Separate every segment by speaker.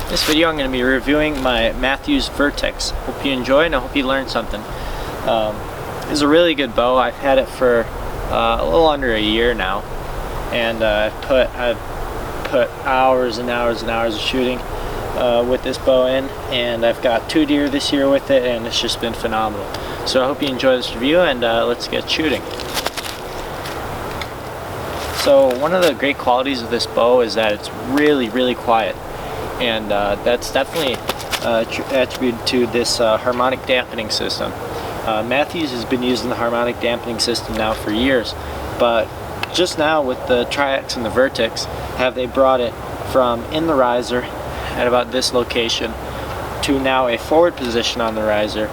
Speaker 1: This video I'm going to be reviewing my Mathews Vertix. Hope you enjoy and I hope you learned something. It's a really good bow. I've had it for a little under a year now, and I've put hours and hours and hours of shooting with this bow in, and I've got 2 deer this year with it, and it's just been phenomenal. So I hope you enjoy this review, and let's get shooting. So one of the great qualities of this bow is that it's really quiet, and that's definitely attributed to this harmonic dampening system. Mathews has been using the harmonic dampening system now for years, but just now with the Tri-X and the Vertix have they brought it from in the riser at about this location to now a forward position on the riser,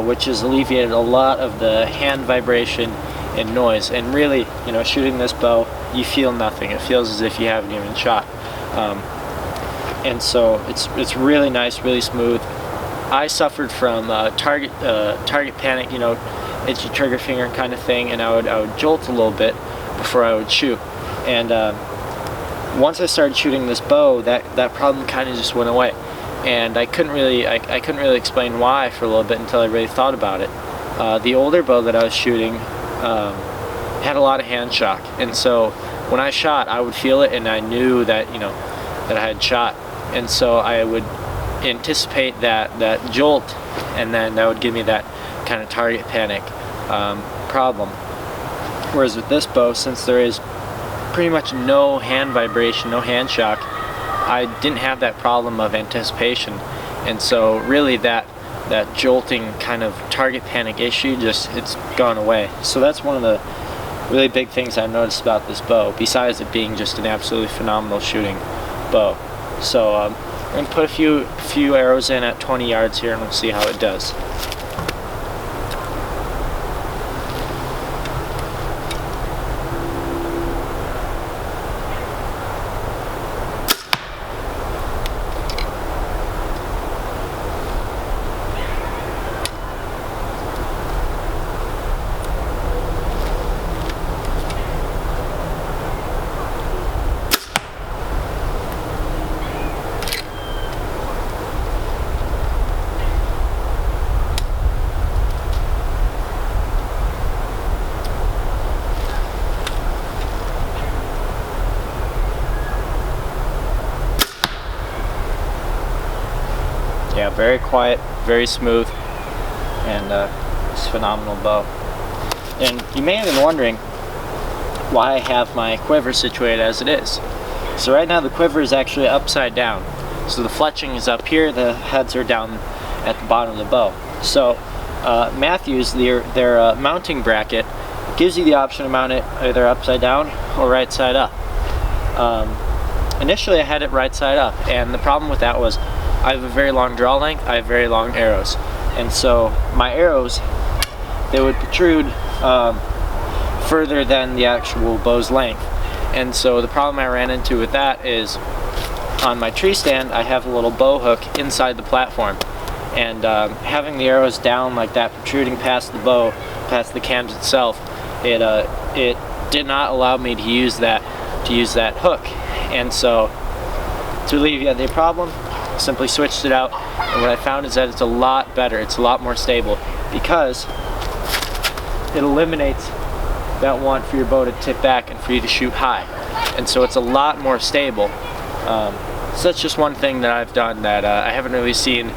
Speaker 1: which has alleviated a lot of the hand vibration and noise. And really, you know, shooting this bow, you feel nothing. It feels as if you haven't even shot. And so it's really nice, really smooth. I suffered from target panic, you know, itchy trigger finger kind of thing, and I would jolt a little bit before I would shoot. And once I started shooting this bow, that problem kind of just went away. And I couldn't really explain why for a little bit until I really thought about it. The older bow that I was shooting had a lot of hand shock, and so when I shot, I would feel it, and I knew that, you know, that I had shot. And so I would anticipate that jolt, and then that would give me that kind of target panic problem. Whereas with this bow, since there is pretty much no hand vibration, no hand shock, I didn't have that problem of anticipation. And so really that jolting kind of target panic issue, it's gone away. So that's one of the really big things I've noticed about this bow, besides it being just an absolutely phenomenal shooting bow. So I'm going to put a few arrows in at 20 yards here, and we'll see how it does. Yeah, very quiet, very smooth, and it's a phenomenal bow. And you may have been wondering why I have my quiver situated as it is. So right now the quiver is actually upside down. So the fletching is up here, the heads are down at the bottom of the bow. So Mathews, their mounting bracket, gives you the option to mount it either upside down or right side up. Initially I had it right side up, and the problem with that was I have a very long draw length, I have very long arrows, and so my arrows, they would protrude further than the actual bow's length. And so the problem I ran into with that is on my tree stand I have a little bow hook inside the platform, and having the arrows down like that, protruding past the bow, past the cams itself, it did not allow me to use that hook. And so to alleviate the problem, simply switched it out, and what I found is that it's a lot better, it's a lot more stable, because it eliminates that want for your bow to tip back and for you to shoot high, and so it's a lot more stable. So that's just one thing that I've done that I haven't really seen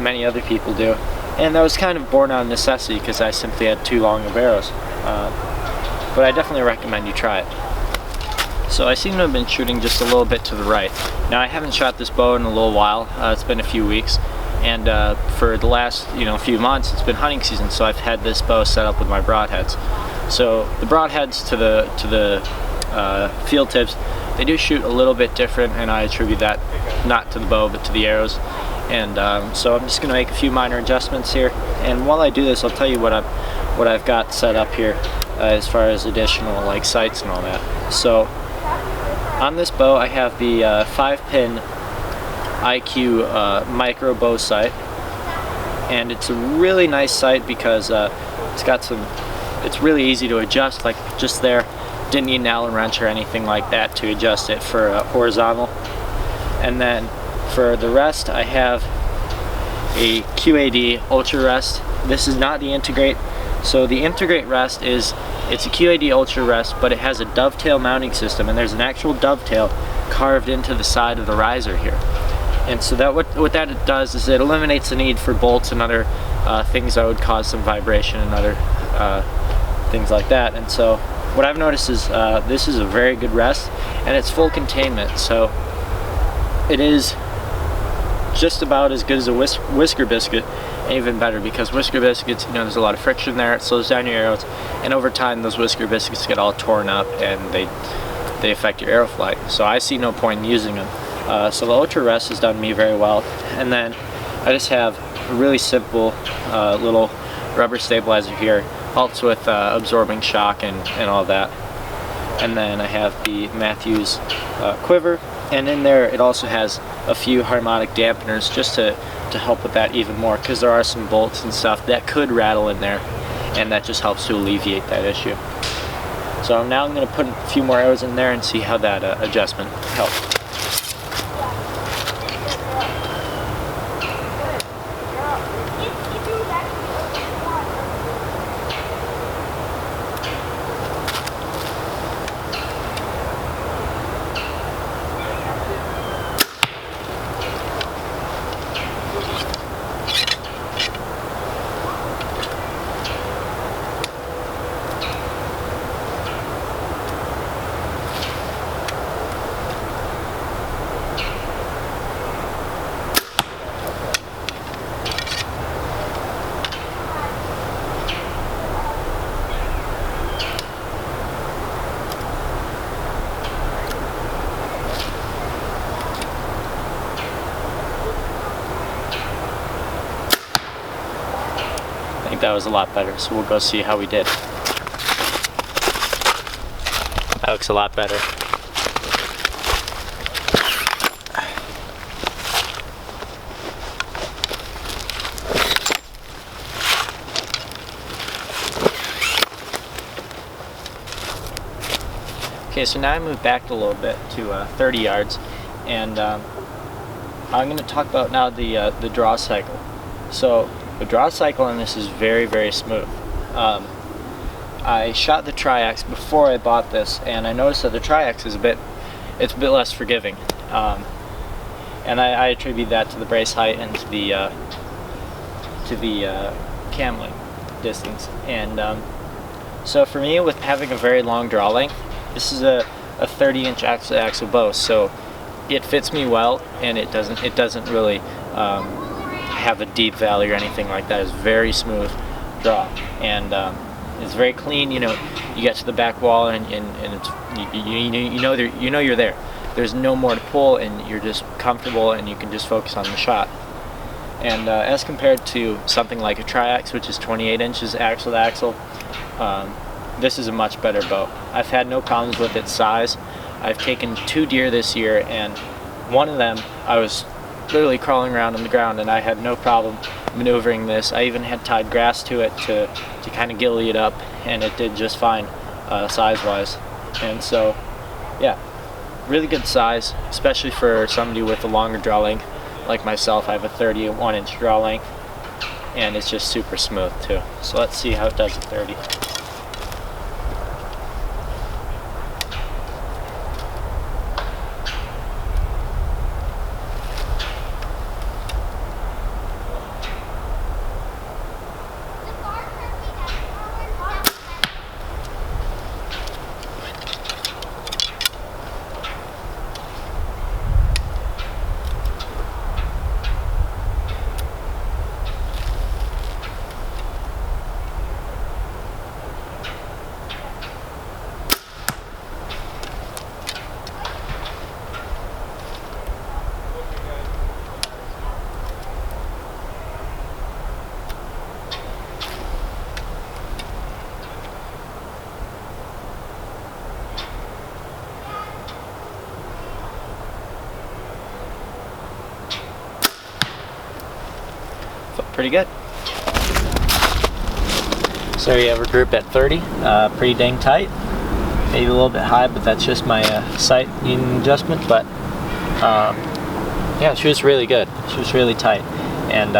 Speaker 1: many other people do, and that was kind of born out of necessity because I simply had too long of arrows, but I definitely recommend you try it. So I seem to have been shooting just a little bit to the right. Now I haven't shot this bow in a little while, it's been a few weeks, and for the last few months it's been hunting season, so I've had this bow set up with my broadheads. So the broadheads to the field tips, they do shoot a little bit different, and I attribute that not to the bow but to the arrows. And so I'm just going to make a few minor adjustments here, and while I do this I'll tell you what I've got set up here as far as additional like sights and all that. So on this bow I have the 5-pin IQ micro bow sight, and it's a really nice sight because it's really easy to adjust, like just there, didn't need an Allen wrench or anything like that to adjust it for horizontal. And then For the rest, I have a QAD Ultra Rest. This is not the Integrate. So the Integrate Rest it's a QAD Ultra Rest, but it has a dovetail mounting system, and there's an actual dovetail carved into the side of the riser here. And so that what that does is it eliminates the need for bolts and other things that would cause some vibration and other things like that. And so what I've noticed is this is a very good rest, and it's full containment. So it is just about as good as a whisker biscuit, and even better, because whisker biscuits, you know, there's a lot of friction there, it slows down your arrows, and over time those whisker biscuits get all torn up and they affect your arrow flight. So I see no point in using them. So the Ultra Rest has done me very well. And then I just have a really simple little rubber stabilizer here, helps with absorbing shock and all that. And then I have the Mathews quiver, and in there it also has a few harmonic dampeners just to help with that even more, because there are some bolts and stuff that could rattle in there, and that just helps to alleviate that issue. So now I'm going to put a few more arrows in there and see how that adjustment helps. I think that was a lot better, so we'll go see how we did. That looks a lot better. Okay, so now I moved back a little bit to 30 yards, and I'm going to talk about now the draw cycle. So the draw cycle on this is very, very smooth. I shot the Tri-X before I bought this, and I noticed that the Tri-X is a bit less forgiving, and I attribute that to the brace height and to the cam length distance. And so for me, with having a very long draw length, this is a 30-inch axle-to-axle bow, so it fits me well, and it doesn't really have a deep valley or anything like that. It's very smooth draw, and it's very clean. You know, you get to the back wall, and it's you know you're there. There's no more to pull, and you're just comfortable, and you can just focus on the shot. And as compared to something like a Tri-X, which is 28 inches axle to axle, this is a much better bow. I've had no problems with its size. I've taken 2 deer this year, and one of them I was literally crawling around on the ground, and I had no problem maneuvering this. I even had tied grass to it to kind of gilly it up, and it did just fine size-wise. And so, yeah, really good size, especially for somebody with a longer draw length like myself. I have a 31-inch draw length, and it's just super smooth too. So let's see how it does at 30. Pretty good. So you have a group at 30, pretty dang tight, maybe a little bit high, but that's just my sight needing adjustment. But Yeah, she was really good. She was really tight, and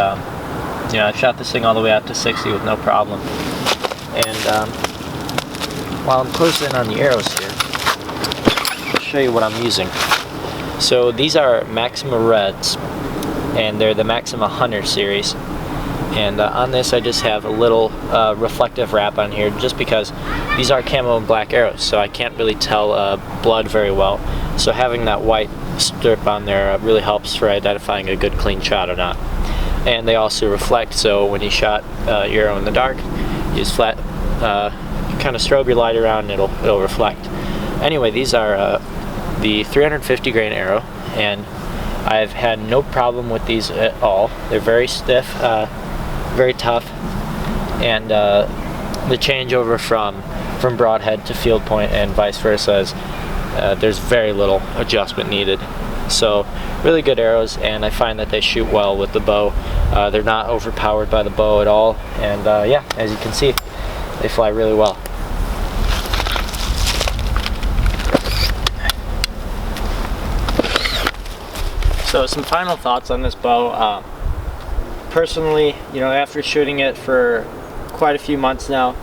Speaker 1: you know, I shot this thing all the way out to 60 with no problem. And while I'm closing in on the arrows here, I'll show you what I'm using. So these are Maxima Reds, and they're the Maxima Hunter series. And on this I just have a little reflective wrap on here, just because these are camo and black arrows, so I can't really tell blood very well. So having that white strip on there really helps for identifying a good clean shot or not. And they also reflect, so when you shot your arrow in the dark, you just flat kind of strobe your light around and it'll reflect. Anyway, these are the 350 grain arrow, and I've had no problem with these at all. They're very stiff, very tough, and the changeover from broadhead to field point and vice versa is there's very little adjustment needed. So really good arrows, and I find that they shoot well with the bow. They're not overpowered by the bow at all, and yeah, as you can see, they fly really well. So some final thoughts on this bow. Personally, you know, after shooting it for quite a few months now,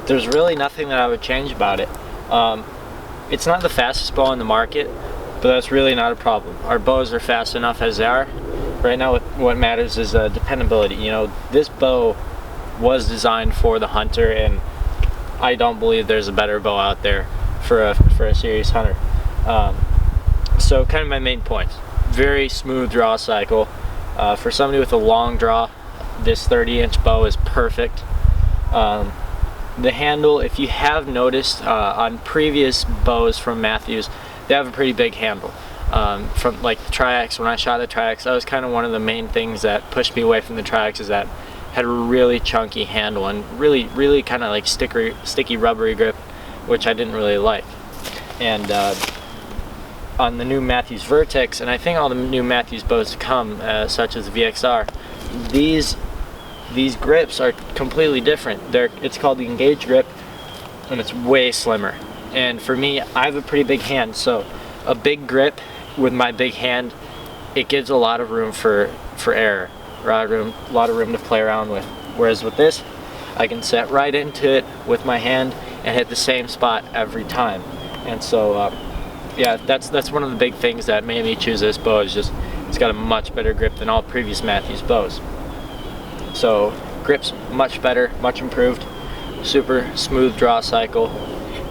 Speaker 1: there's really nothing that I would change about it. It's not the fastest bow on the market, but that's really not a problem. Our bows are fast enough as they are. Right now what matters is dependability. You know, this bow was designed for the hunter, and I don't believe there's a better bow out there for a serious hunter. So kind of my main points. Very smooth draw cycle. For somebody with a long draw, this 30-inch bow is perfect. The handle, if you have noticed on previous bows from Mathews, they have a pretty big handle. From like the Tri-X, when I shot the Tri-X, that was kind of one of the main things that pushed me away from the Tri-X, is that it had a really chunky handle and really kind of like sticky rubbery grip, which I didn't really like. And on the new Mathews Vertix, and I think all the new Mathews bows to come, such as the VXR, these grips are completely different. It's called the Engage grip, and it's way slimmer. And for me, I have a pretty big hand, so a big grip with my big hand, it gives a lot of room for error, a lot of room to play around with. Whereas with this, I can set right into it with my hand and hit the same spot every time. And so yeah, that's one of the big things that made me choose this bow, is just it's got a much better grip than all previous Mathews bows. So grip's much better, much improved, super smooth draw cycle,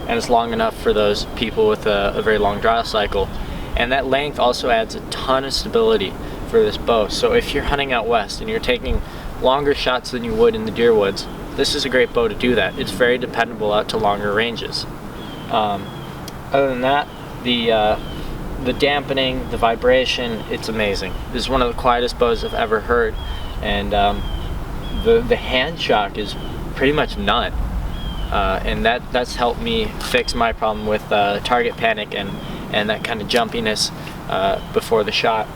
Speaker 1: and it's long enough for those people with a very long draw cycle. And that length also adds a ton of stability for this bow. So if you're hunting out west and you're taking longer shots than you would in the deer woods, this is a great bow to do that. It's very dependable out to longer ranges. Other than that, the dampening, the vibration, it's amazing. This is one of the quietest bows I've ever heard, and the hand shock is pretty much none. And that's helped me fix my problem with target panic and that kind of jumpiness before the shot.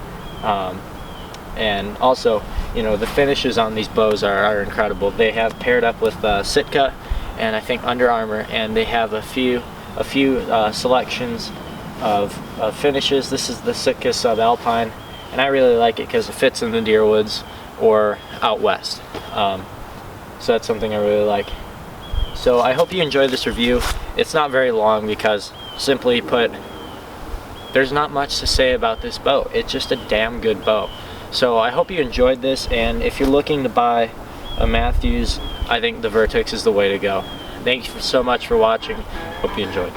Speaker 1: And also, you know, the finishes on these bows are incredible. They have paired up with Sitka and I think Under Armour, and they have a few selections of finishes. This is the Sitka Subalpine, and I really like it because it fits in the deer woods or out west. So that's something I really like. So I hope you enjoyed this review. It's not very long because, simply put, there's not much to say about this bow. It's just a damn good bow. So I hope you enjoyed this, and if you're looking to buy a Mathews, I think the Vertix is the way to go. Thank you so much for watching. Hope you enjoyed.